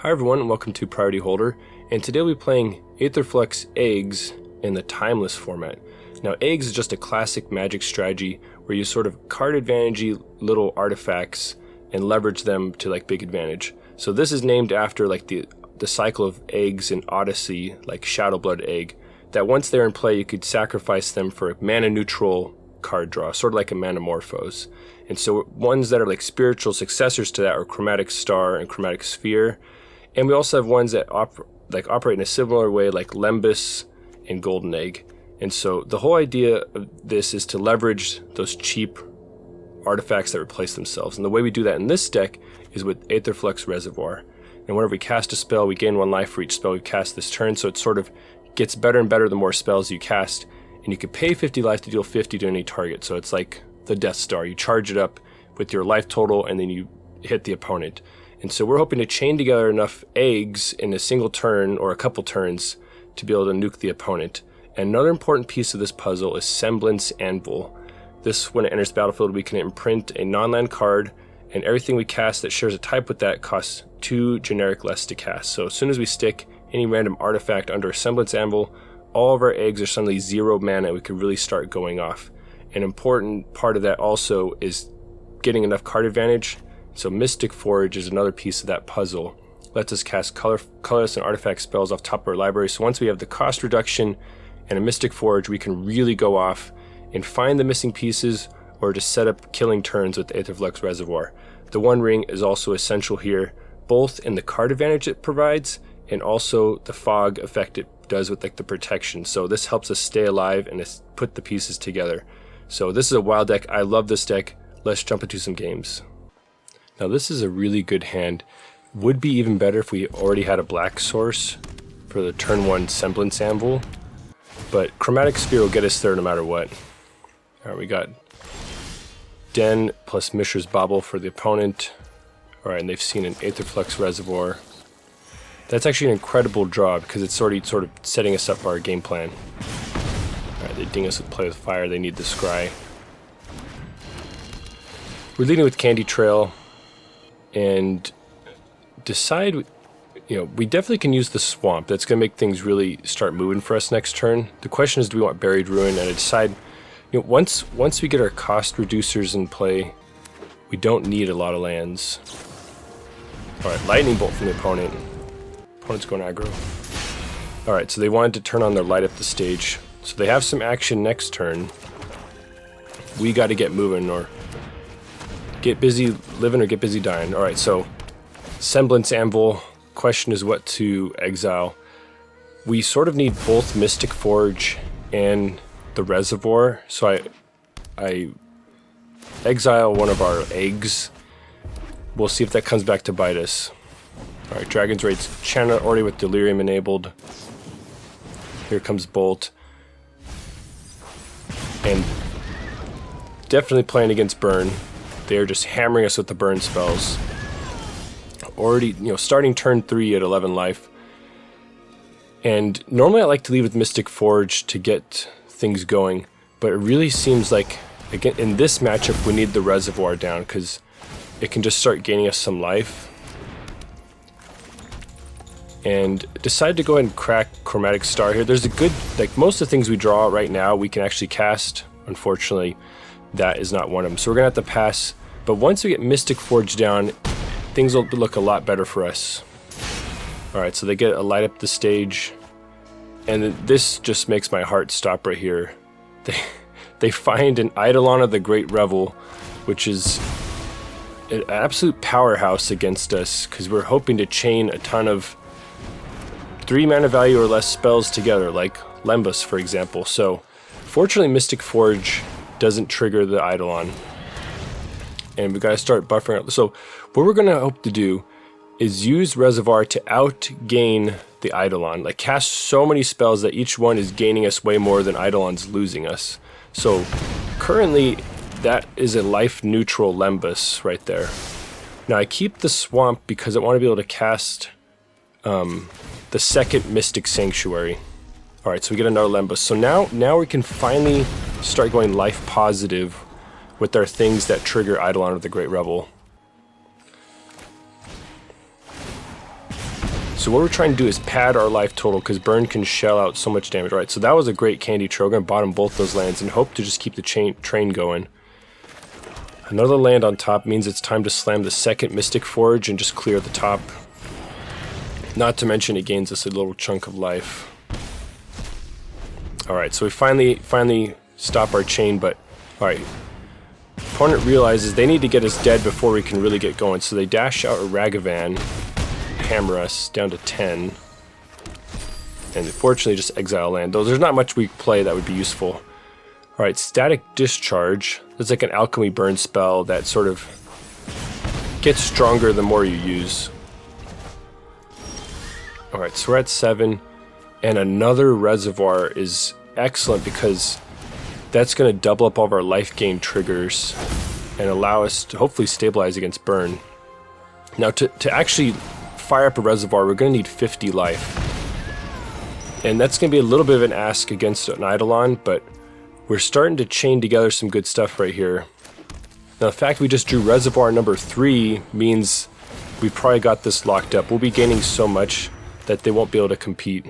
Hi everyone and welcome to Priority Holder, and today we'll be playing Aetherflux Eggs in the Timeless format. Now Eggs is just a classic magic strategy where you sort of card advantage little artifacts and leverage them to like big advantage. So this is named after like the cycle of eggs in Odyssey, like Shadowblood Egg, that once they're in play you could sacrifice them for a mana neutral card draw, sort of like a Manamorphose. And so ones that are like spiritual successors to that are Chromatic Star and Chromatic Sphere. And we also have ones that operate in a similar way, like Lembas and Golden Egg. And so the whole idea of this is to leverage those cheap artifacts that replace themselves. And the way we do that in this deck is with Aetherflux Reservoir. And whenever we cast a spell, we gain 1 life for each spell we cast this turn. So it sort of gets better and better the more spells you cast. And you can pay 50 life to deal 50 to any target. So it's like the Death Star. You charge it up with your life total and then you hit the opponent. And so we're hoping to chain together enough eggs in a single turn or a couple turns to be able to nuke the opponent. And another important piece of this puzzle is Semblance Anvil. This, when it enters the battlefield, we can imprint a non-land card, and everything we cast that shares a type with that costs 2 generic less to cast. So as soon as we stick any random artifact under a Semblance Anvil, all of our eggs are suddenly 0 mana and we could really start going off. An important part of that also is getting enough card advantage. So Mystic Forge is another piece of that puzzle. Lets us cast colorless and artifact spells off top of our library. So once we have the cost reduction and a Mystic Forge, we can really go off and find the missing pieces or just set up killing turns with Aetherflux Reservoir. The One Ring is also essential here, both in the card advantage it provides and also the fog effect it does with like the protection. So this helps us stay alive and put the pieces together. So this is a wild deck. I love this deck. Let's jump into some games. Now this is a really good hand. Would be even better if we already had a black source for the turn 1 Semblance Anvil, but Chromatic Sphere will get us there no matter what. Alright, we got Den plus Mishra's Bauble for the opponent. Alright, and they've seen an Aetherflux Reservoir. That's actually an incredible draw because it's already sort of setting us up for our game plan. Alright, they ding us with Play with Fire, they need the Scry. We're leading with Candy Trail. And decide, we definitely can use the swamp. That's going to make things really start moving for us next turn. The question is, do we want Buried Ruin? And I decide, once we get our cost reducers in play, we don't need a lot of lands. Alright, Lightning Bolt from the opponent. Opponent's going aggro. Alright, so they wanted to turn on their Light Up the Stage. So they have some action next turn. We got to get moving or get busy living or get busy dying. Alright, so Semblance Anvil. Question is what to exile. We sort of need both Mystic Forge and the Reservoir. So I exile one of our eggs. We'll see if that comes back to bite us. Alright, Dragon's Raid's channel already with Delirium enabled. Here comes Bolt. And definitely playing against Burn. They're just hammering us with the burn spells. Already, starting turn 3 at 11 life. And normally I like to leave with Mystic Forge to get things going, but it really seems like, again, in this matchup we need the Reservoir down because it can just start gaining us some life. And decide to go ahead and crack Chromatic Star here. There's a good, most of the things we draw right now we can actually cast. Unfortunately, that is not one of them. So we're going to have to pass. But once we get Mystic Forge down, things will look a lot better for us. Alright, so they get a Light Up the Stage. And this just makes my heart stop right here. They find an Eidolon of the Great Revel, which is an absolute powerhouse against us, because we're hoping to chain a ton of 3 mana value or less spells together, like Lembas, for example. So, fortunately, Mystic Forge doesn't trigger the Eidolon. And we gotta start buffering. So what we're gonna hope to do is use Reservoir to outgain the Eidolon. Like cast so many spells that each one is gaining us way more than Eidolon's losing us. So currently that is a life neutral Lembas right there. Now I keep the Swamp because I want to be able to cast the second Mystic Sanctuary. Alright, so we get another Lembas. So now we can finally start going life positive with our things that trigger Eidolon of the Great Revel. So what we're trying to do is pad our life total because burn can shell out so much damage. All right, so that was a great candy tray. We're going to bottom both those lands and hope to just keep the train going. Another land on top means it's time to slam the second Mystic Forge and just clear the top. Not to mention it gains us a little chunk of life. Alright, so we finally stop our chain, but alright. Opponent realizes they need to get us dead before we can really get going, so they dash out a Ragavan, hammer us down to 10, and fortunately just exile land. Though there's not much we play that would be useful. Alright, Static Discharge. It's like an alchemy burn spell that sort of gets stronger the more you use. Alright, so we're at 7, and another Reservoir is excellent because that's going to double up all of our life gain triggers and allow us to hopefully stabilize against burn. Now to actually fire up a Reservoir, we're going to need 50 life. And that's going to be a little bit of an ask against an Eidolon, but we're starting to chain together some good stuff right here. Now the fact we just drew Reservoir number 3 means we've probably got this locked up. We'll be gaining so much that they won't be able to compete.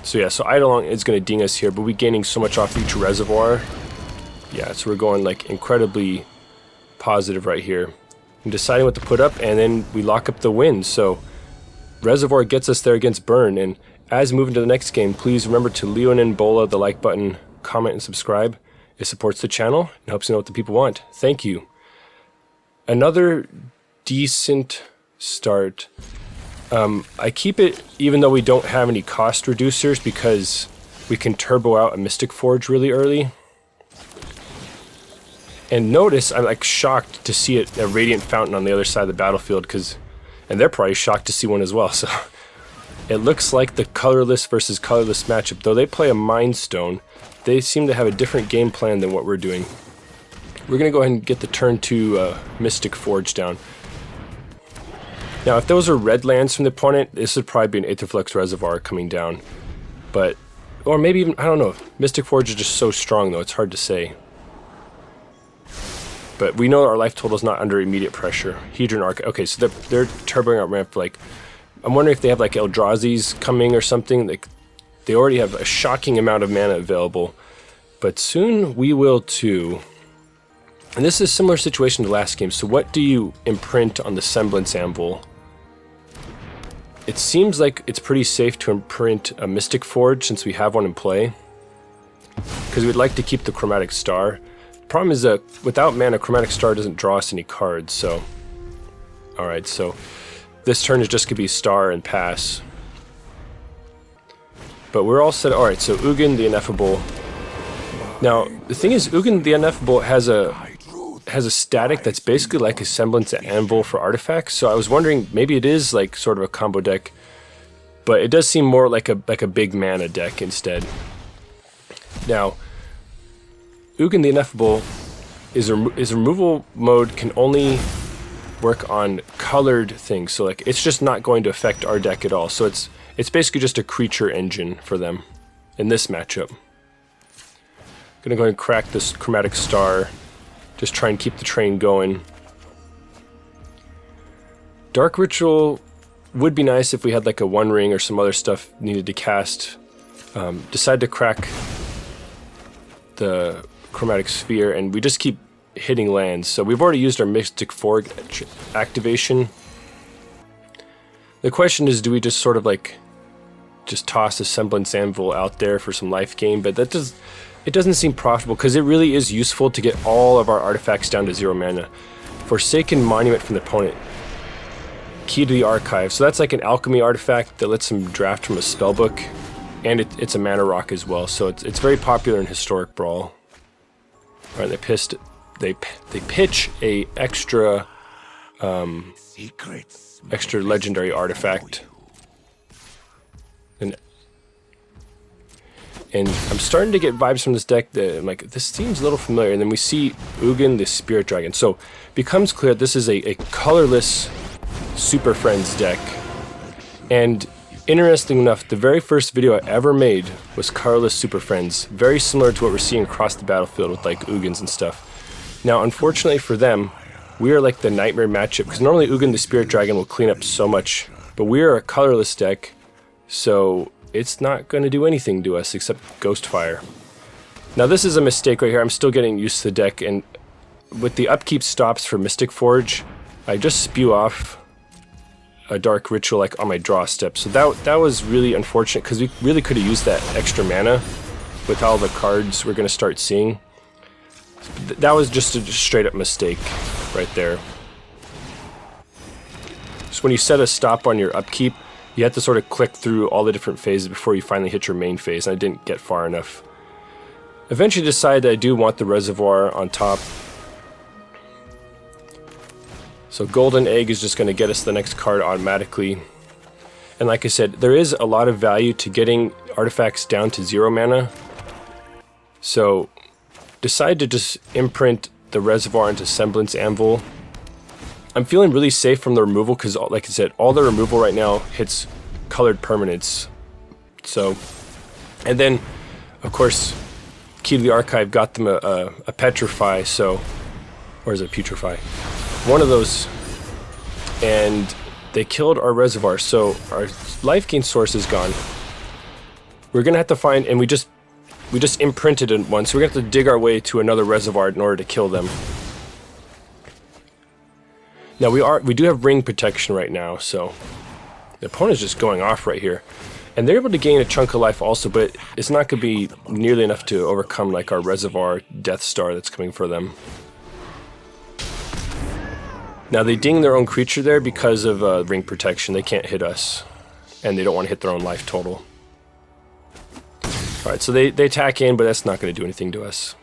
So yeah, so Eidolon is going to ding us here, but we're gaining so much off each Reservoir. Yeah, so we're going like incredibly positive right here. I'm deciding what to put up, and then we lock up the win. So Reservoir gets us there against burn, and as we move into the next game, please remember to Leonin Bola the like button, comment, and subscribe. It supports the channel and helps you know what the people want. Thank you. Another decent start. I keep it even though we don't have any cost reducers because we can turbo out a Mystic Forge really early. And notice I'm like shocked to see a Radiant Fountain on the other side of the battlefield and they're probably shocked to see one as well. So it looks like the colorless versus colorless matchup. Though they play a Mind Stone, they seem to have a different game plan than what we're doing. We're going to go ahead and get the turn 2 Mystic Forge down. Now, if those are red lands from the opponent, this would probably be an Aetherflux Reservoir coming down. But, or maybe even, I don't know. Mystic Forge is just so strong, though, it's hard to say. But we know our life total is not under immediate pressure. Hedron Arc, okay, so they're turboing out ramp, like, I'm wondering if they have like Eldrazi's coming or something. Like, they already have a shocking amount of mana available. But soon we will too. And this is a similar situation to last game. So what do you imprint on the Semblance Anvil? It seems like it's pretty safe to imprint a Mystic Forge since we have one in play. Because we'd like to keep the Chromatic Star. The problem is that without mana, Chromatic Star doesn't draw us any cards, so... Alright, so this turn is just going to be Star and pass. But we're all set. Alright, so Ugin the Ineffable. Now, the thing is, Ugin the Ineffable has a static that's basically like a Semblance Anvil for artifacts, so I was wondering, maybe it is like sort of a combo deck, but it does seem more like a big mana deck instead. Now, Ugin the Ineffable is removal mode can only work on colored things, so like it's just not going to affect our deck at all. So it's basically just a creature engine for them in this matchup. Gonna go ahead and crack this Chromatic Star. Just try and keep the train going. Dark Ritual would be nice if we had like a One Ring or some other stuff needed to cast. Decide to crack the Chromatic Sphere, and we just keep hitting lands. So we've already used our Mystic Forge activation. The question is, do we just sort of like just toss a Semblance Anvil out there for some life gain? But it doesn't seem profitable because it really is useful to get all of our artifacts down to 0 mana. Forsaken Monument from the opponent. Key to the Archive. So that's like an alchemy artifact that lets them draft from a spellbook, and it's a mana rock as well. So it's very popular in Historic Brawl. All right, they pitch a extra legendary artifact. And I'm starting to get vibes from this deck that I'm like, this seems a little familiar. And then we see Ugin the Spirit Dragon. So it becomes clear this is a colorless Super Friends deck. And interesting enough, the very first video I ever made was colorless Super Friends. Very similar to what we're seeing across the battlefield with like Ugins and stuff. Now, unfortunately for them, we are like the nightmare matchup. Because normally Ugin the Spirit Dragon will clean up so much But we're a colorless deck, so it's not going to do anything to us except Ghostfire. Now this is a mistake right here. I'm still getting used to the deck, and with the upkeep stops for Mystic Forge, I just spew off a Dark Ritual like on my draw step. So that was really unfortunate, because we really could have used that extra mana with all the cards we're going to start seeing. That was just a straight up mistake right there. So when you set a stop on your upkeep, you have to sort of click through all the different phases before you finally hit your main phase, and I didn't get far enough. Eventually decided that I do want the reservoir on top. So Golden Egg is just going to get us the next card automatically. And like I said, there is a lot of value to getting artifacts down to 0 mana. So decide to just imprint the reservoir into Semblance Anvil. I'm feeling really safe from the removal because, like I said, all the removal right now hits colored permanents. So, and then, of course, Key to the Archive got them a Petrify, so, or is it Putrefy? One of those, and they killed our reservoir, so our life gain source is gone. We're gonna have to find, and we just imprinted it once, so we're gonna have to dig our way to another reservoir in order to kill them. Now we do have ring protection right now, so the opponent's just going off right here. And they're able to gain a chunk of life also, but it's not going to be nearly enough to overcome like our reservoir Death Star that's coming for them. Now they ding their own creature there because of ring protection. They can't hit us, and they don't want to hit their own life total. Alright, so they attack in, but that's not going to do anything to us.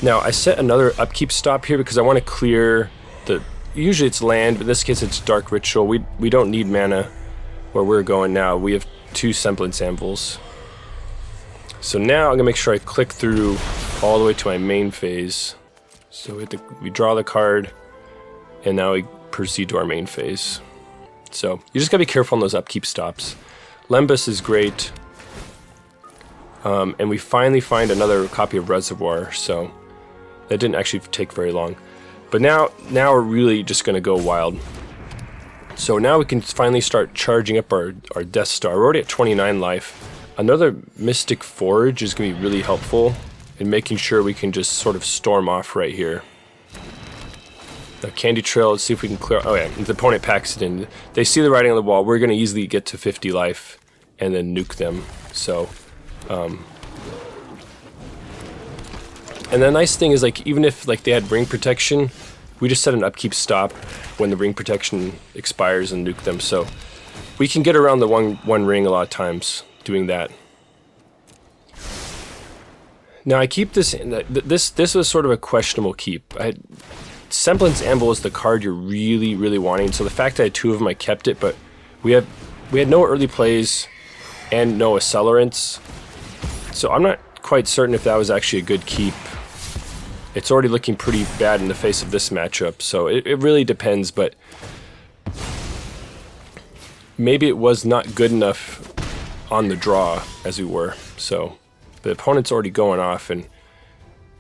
Now I set another upkeep stop here because I want to clear the... Usually it's land, but in this case it's Dark Ritual. We don't need mana where we're going now. We have 2 Semblance Anvils. So now I'm going to make sure I click through all the way to my main phase. So we draw the card, and now we proceed to our main phase. So you just gotta be careful on those upkeep stops. Lembas is great, and we finally find another copy of Reservoir, so that didn't actually take very long. But now we're really just gonna go wild. So now we can finally start charging up our Death Star. We're already at 29 life. Another Mystic Forge is gonna be really helpful and making sure we can just sort of storm off right here. The Candy Trail, let's see if we can clear... Oh yeah, the opponent packs it in. They see the writing on the wall. We're going to easily get to 50 life and then nuke them. So, and the nice thing is, like, even if like they had ring protection, we just set an upkeep stop when the ring protection expires and nuke them. So we can get around the one ring a lot of times doing that. Now I keep this in. This was sort of a questionable keep. Semblance Anvil is the card you're really, really wanting. So the fact that I had 2 of them, I kept it. But we had no early plays and no accelerants. So I'm not quite certain if that was actually a good keep. It's already looking pretty bad in the face of this matchup. So it really depends. But maybe it was not good enough on the draw as we were. So the opponent's already going off, and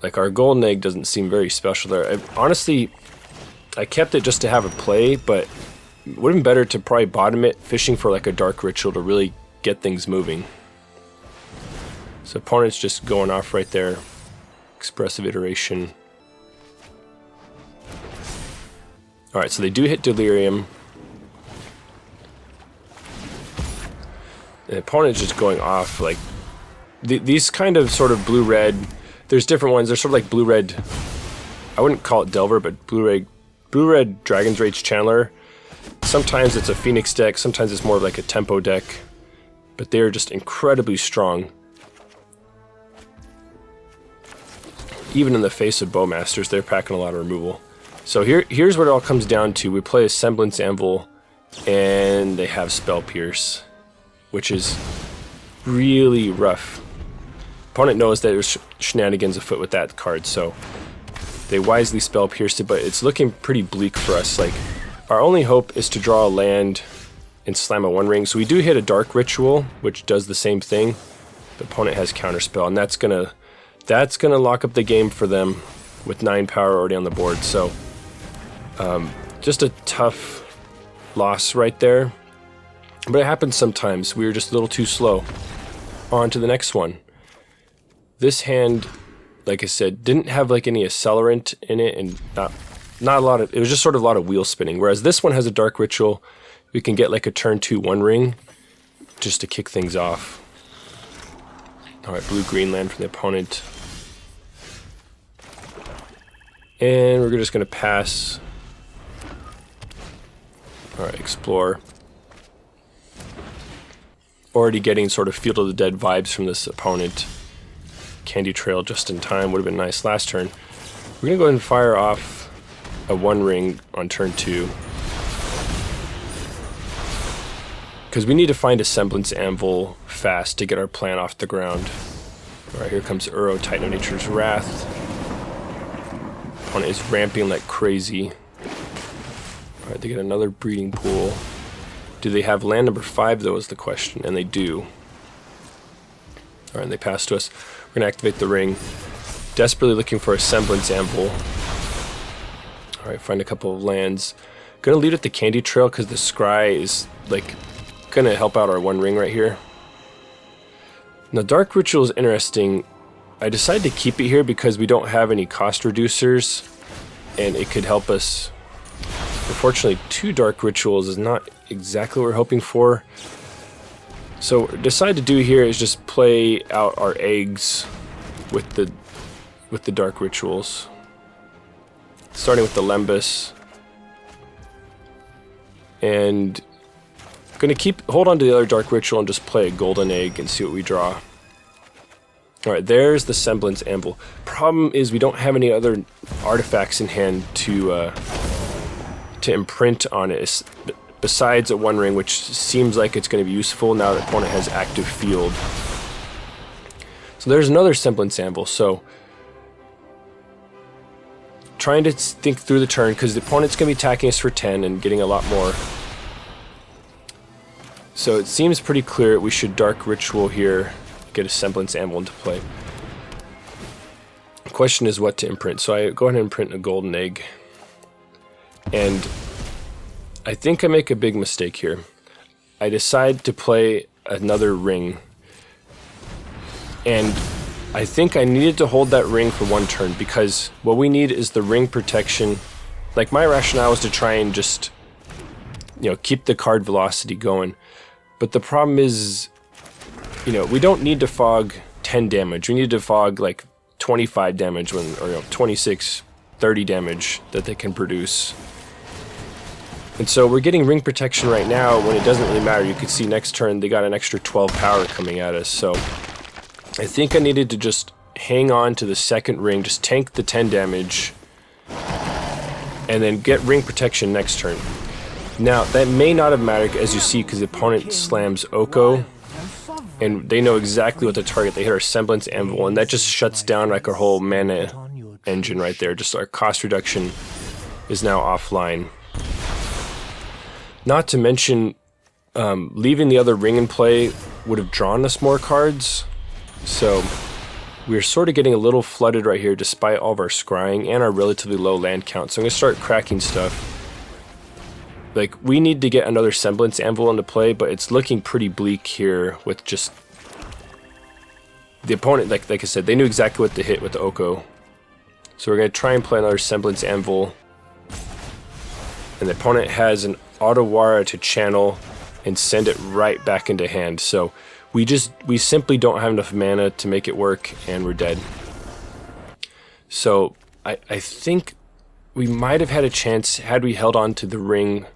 like our Golden Egg doesn't seem very special there. Honestly, I kept it just to have a play, but it would have been better to probably bottom it, fishing for like a Dark Ritual to really get things moving. So opponent's just going off right there. Expressive Iteration. Alright, so they do hit Delirium. The opponent's just going off like... These kind of sort of blue-red, there's different ones. They're sort of like blue-red, I wouldn't call it Delver, but blue-red Dragon's Rage Channeler. Sometimes it's a Phoenix deck, sometimes it's more like a tempo deck, but they're just incredibly strong. Even in the face of Bowmasters, they're packing a lot of removal. So here's what it all comes down to. We play a Semblance Anvil, and they have Spell Pierce, which is really rough. Opponent knows that there's shenanigans afoot with that card, so they wisely Spell Pierced it, but it's looking pretty bleak for us. Like, our only hope is to draw a land and slam a 1-ring. So we do hit a Dark Ritual, which does the same thing. The opponent has Counterspell, and that's gonna lock up the game for them with 9 power already on the board. So just a tough loss right there. But it happens sometimes. We were just a little too slow. On to the next one. This hand, like I said, didn't have like any accelerant in it, and not a lot of, it was just sort of a lot of wheel spinning. Whereas this one has a Dark Ritual. We can get like a turn 2 One Ring just to kick things off. Alright, blue-green land from the opponent. And we're just going to pass. Alright, explore. Already getting sort of Field of the Dead vibes from this opponent. Candy Trail just in time, would have been nice last turn. We're going to go ahead and fire off a One Ring on turn 2. Because we need to find a Semblance Anvil fast to get our plan off the ground. Alright, here comes Uro, Titan of Nature's Wrath. Opponent is ramping like crazy. Alright, they get another breeding pool. Do they have land number 5 though is the question, and they do. Alright, they pass to us. We're going to activate the ring. Desperately looking for a Semblance Anvil. Alright, find a couple of lands. Gonna lead with the Candy Trail because the Scry is like gonna help out our One Ring right here. Now Dark Ritual is interesting. I decided to keep it here because we don't have any cost reducers and it could help us. Unfortunately, 2 Dark Rituals is not exactly what we're hoping for. So what I decided to do here is just play out our eggs with the Dark Rituals. Starting with the Lembas. And gonna hold on to the other Dark Ritual and just play a Golden Egg and see what we draw. Alright, there's the Semblance Anvil. Problem is we don't have any other artifacts in hand to imprint on it, besides a One Ring, which seems like it's going to be useful now that the opponent has active field. So there's another Semblance Anvil, so trying to think through the turn, because the opponent's going to be attacking us for 10 and getting a lot more. So it seems pretty clear we should Dark Ritual here, get a Semblance Anvil into play. The question is what to imprint. So I go ahead and imprint a Golden Egg. And I think I make a big mistake here. I decide to play another ring. And I think I needed to hold that ring for 1 turn because what we need is the ring protection. Like my rationale was to try and just, keep the card velocity going. But the problem is, we don't need to fog 10 damage. We need to fog like 25 damage or 26, 30 damage that they can produce. And so we're getting ring protection right now when it doesn't really matter. You can see next turn they got an extra 12 power coming at us. So I think I needed to just hang on to the second ring, just tank the 10 damage, and then get ring protection next turn. Now, that may not have mattered, as you see, because the opponent slams Oko, and they know exactly what to target. They hit our Semblance Anvil, and that just shuts down like our whole mana engine right there. Just our cost reduction is now offline. Not to mention, leaving the other ring in play would have drawn us more cards. So we're sort of getting a little flooded right here despite all of our scrying and our relatively low land count. So I'm going to start cracking stuff. Like, we need to get another Semblance Anvil into play, but it's looking pretty bleak here with just the opponent. Like I said, they knew exactly what to hit with the Oko. So we're going to try and play another Semblance Anvil. And the opponent has an Otawara to channel and send it right back into hand. So we simply don't have enough mana to make it work, and we're dead. So I think we might have had a chance had we held on to the ring,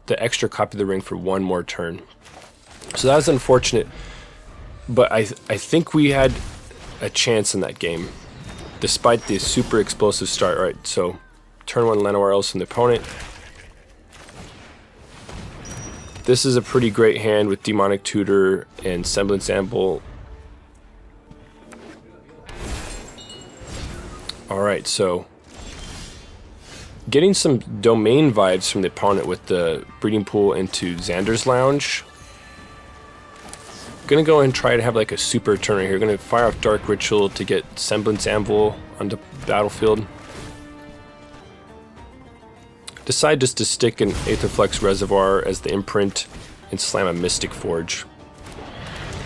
the extra copy of the ring, for 1 more turn. So that was unfortunate, but I think we had a chance in that game, despite the super explosive start. Right, so turn 1 Llanowar Elves from the opponent. This is a pretty great hand with Demonic Tutor and Semblance Anvil. Alright, so getting some domain vibes from the opponent with the breeding pool into Xander's Lounge. Gonna go and try to have like a super turn right here. Gonna fire off Dark Ritual to get Semblance Anvil onto battlefield. decide just to stick an Aetherflux Reservoir as the imprint and slam a Mystic Forge.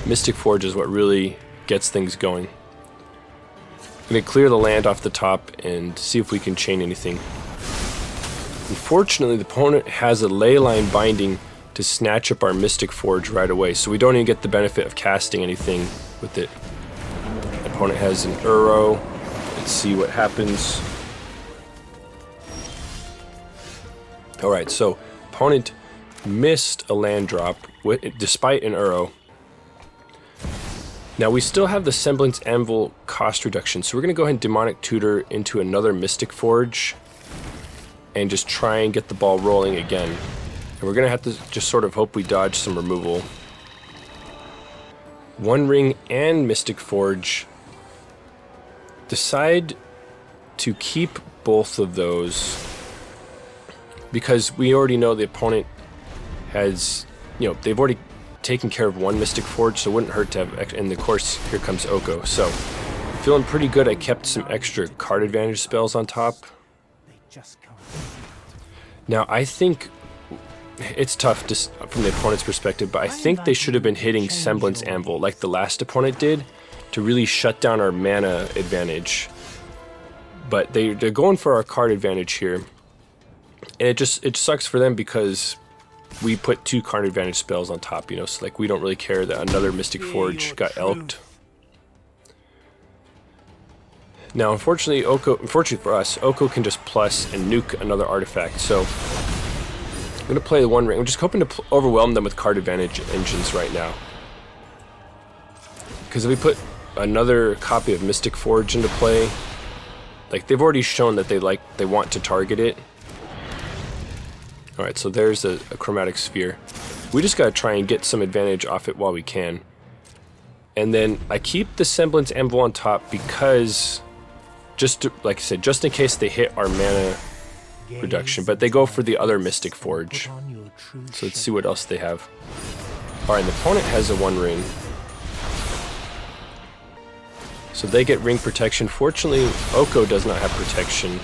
Mystic Forge is what really gets things going. I'm going to clear the land off the top and see if we can chain anything. Unfortunately, the opponent has a Leyline Binding to snatch up our Mystic Forge right away, so we don't even get the benefit of casting anything with it. The opponent has an Uro. Let's see what happens. Alright, so opponent missed a land drop despite an Uro. Now we still have the Semblance Anvil cost reduction, so we're going to go ahead and Demonic Tutor into another Mystic Forge and just try and get the ball rolling again. And we're going to have to just sort of hope we dodge some removal. One Ring and Mystic Forge. Decide to keep both of those because we already know the opponent has, they've already taken care of one Mystic Forge, so it wouldn't hurt to have, and of course, here comes Oko. So, feeling pretty good. I kept some extra card advantage spells on top. Now, I think it's tough just from the opponent's perspective, but I think they should have been hitting Semblance Anvil like the last opponent did to really shut down our mana advantage. But they're going for our card advantage here. And it sucks for them because we put 2 card advantage spells on top, so like we don't really care that another Mystic Forge got elked. Now, unfortunately for us, Oko can just plus and nuke another artifact. So I'm going to play the One Ring. I'm just hoping to overwhelm them with card advantage engines right now. Because if we put another copy of Mystic Forge into play, like they've already shown that they want to target it. Alright, so there's a Chromatic Sphere. We just gotta try and get some advantage off it while we can. And then I keep the Semblance Anvil on top because, like I said, just in case they hit our mana reduction, but they go for the other Mystic Forge. So let's see what else they have. Alright, the opponent has a One Ring. So they get ring protection. Fortunately, Oko does not have protection.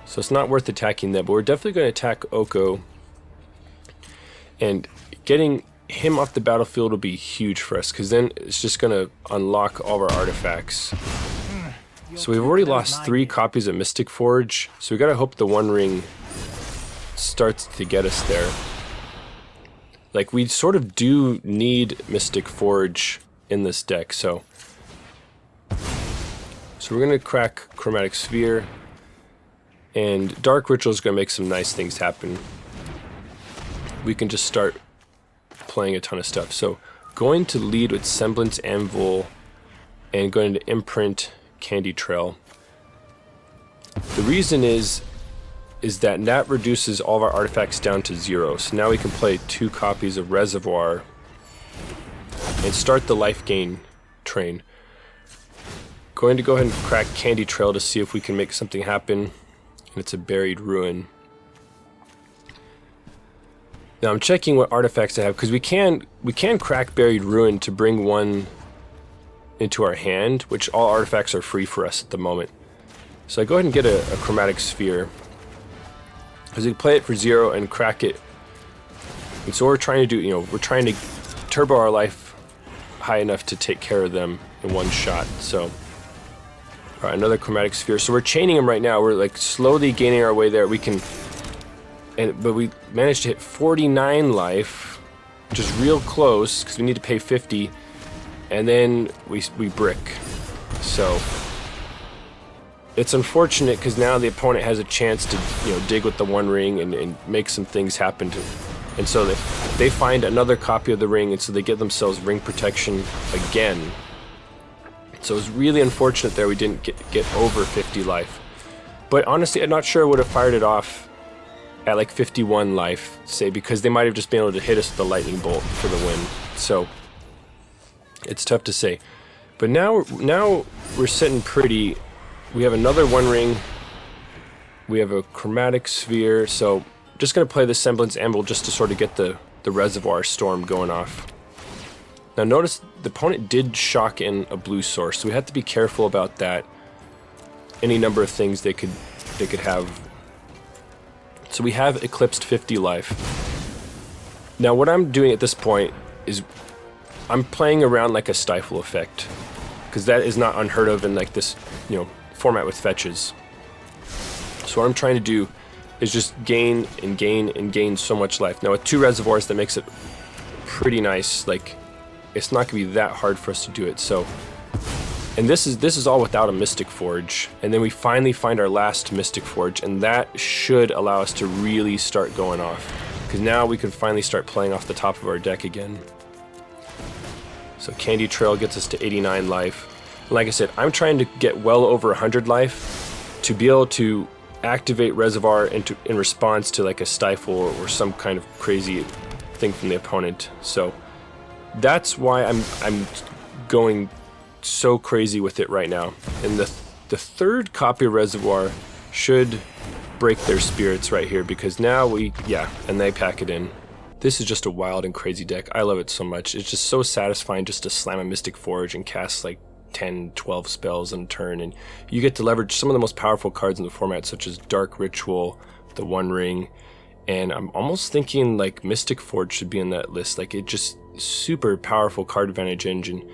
So it's not worth attacking them, but we're definitely going to attack Oko. And getting him off the battlefield will be huge for us, because then it's just going to unlock all of our artifacts. So we've already lost 3 copies of Mystic Forge, so we got to hope the One Ring starts to get us there. Like, we sort of do need Mystic Forge in this deck, so we're going to crack Chromatic Sphere. And Dark Ritual is going to make some nice things happen. We can just start playing a ton of stuff. So, going to lead with Semblance Anvil and going to imprint Candy Trail. The reason is that reduces all of our artifacts down to 0. So now we can play 2 copies of Reservoir and start the life gain train. Going to go ahead and crack Candy Trail to see if we can make something happen. It's a Buried Ruin. Now I'm checking what artifacts I have, because we can crack Buried Ruin to bring one into our hand, which all artifacts are free for us at the moment. So I go ahead and get a Chromatic Sphere, because we can play it for 0 and crack it. And so what we're trying to do, we're trying to turbo our life high enough to take care of them in one shot. So alright, another Chromatic Sphere. So we're chaining them right now. We're like slowly gaining our way there. We can, but we managed to hit 49 life, which is real close because we need to pay 50, and then we brick. So it's unfortunate because now the opponent has a chance to dig with the One Ring and make some things happen to, and so they find another copy of the ring, and so they get themselves ring protection again. So it was really unfortunate there we didn't get over 50 life. But honestly, I'm not sure I would have fired it off at like 51 life, say, because they might have just been able to hit us with the lightning bolt for the win. So it's tough to say. But now we're sitting pretty. We have another One Ring. We have a Chromatic Sphere. So just going to play the Semblance Anvil just to sort of get the Reservoir Storm going off. Now notice the opponent did shock in a blue source, so we have to be careful about that. Any number of things they could have So we have eclipsed 50 life. Now what I'm doing at this point is I'm playing around like a stifle effect, because that is not unheard of in like this, you know, format with fetches. So what I'm trying to do is just gain and gain and gain so much life. Now with 2 reservoirs, that makes it pretty nice. Like, it's not gonna be that hard for us to do it. So, and this is all without a Mystic Forge. And then we finally find our last Mystic Forge, and that should allow us to really start going off, because now we can finally start playing off the top of our deck again. So Candy Trail gets us to 89 life. And like I said, I'm trying to get well over 100 life to be able to activate Reservoir in response to like a stifle or some kind of crazy thing from the opponent. So that's why I'm going so crazy with it right now. And the third copy of Reservoir should break their spirits right here, because now and they pack it in. This is just a wild and crazy deck. I love it so much. It's just so satisfying just to slam a Mystic Forge and cast like 10, 12 spells in a turn, and you get to leverage some of the most powerful cards in the format, such as Dark Ritual, the One Ring, and I'm almost thinking like Mystic Forge should be in that list. Like, it just super powerful card advantage engine,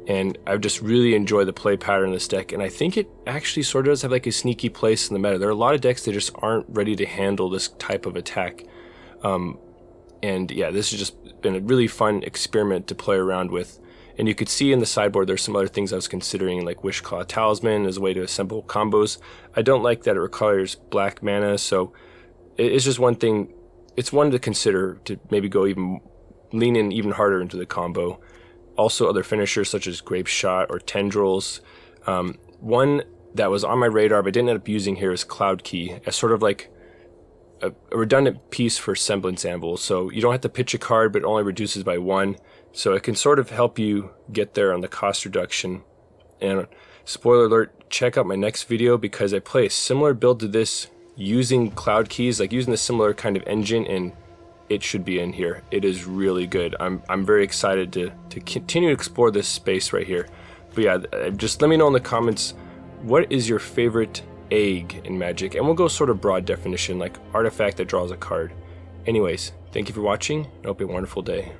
and I just really enjoy the play pattern of this deck, and I think it actually sort of does have like a sneaky place in the meta. There are a lot of decks that just aren't ready to handle this type of attack. And yeah, this has just been a really fun experiment to play around with. And you could see in the sideboard there's some other things I was considering, like Wishclaw Talisman as a way to assemble combos. I don't like that it requires black mana, so it's just one thing. It's one to consider, to maybe lean in even harder into the combo. Also other finishers such as Grape Shot or Tendrils. One that was on my radar but didn't end up using here is Cloud Key, as sort of like a redundant piece for Semblance Anvil. So you don't have to pitch a card, but it only reduces by 1. So it can sort of help you get there on the cost reduction. And spoiler alert, check out my next video, because I play a similar build to this using Cloud Keys, like using a similar kind of engine, and it should be in here. It is really good. I'm very excited to continue to explore this space right here. But yeah, just let me know in the comments, what is your favorite egg in Magic? And we'll go sort of broad definition, like artifact that draws a card. Anyways, thank you for watching. I hope you have a wonderful day.